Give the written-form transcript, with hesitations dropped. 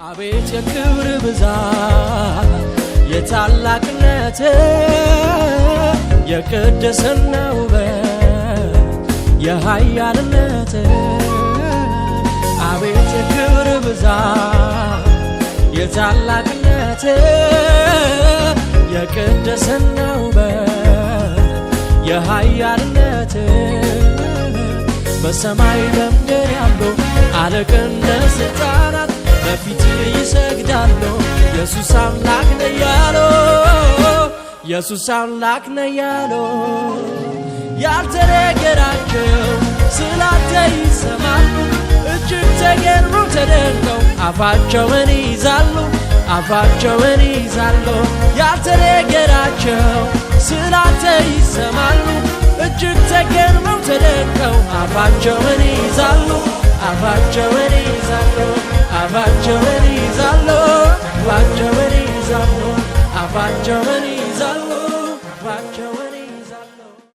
አቤት የክብር ብዛት የታላቅነት የቅድስና ውበት የኃያልነት አቤት የክብር ብዛት የታላቅነት የቅድስና ውበት የኃያልነት በሰማይ በምድር ያሉ አለቅነት ስልጣናት በፊት ይሰግዳሉ ኢየሱስ አምላክ ነው ያሉ ኢየሱስ አምላክ ነው ያሉ ያልተነገራቸው ስላንተ ይሰማሉ እጅግ ተገርመው ተደንቀው አፋቸውን ይይዛሉ ያልተነገራቸው ስላንተ ይሰማሉ እጅግ ተገርመው ተደንቀው አፋቸውን ይይዛሉ አፋቸውን ይይዛሉ አፋቸውን ይይዛሉ አፋቸውን ይይዛሉ አፋቸውን ይይዛሉ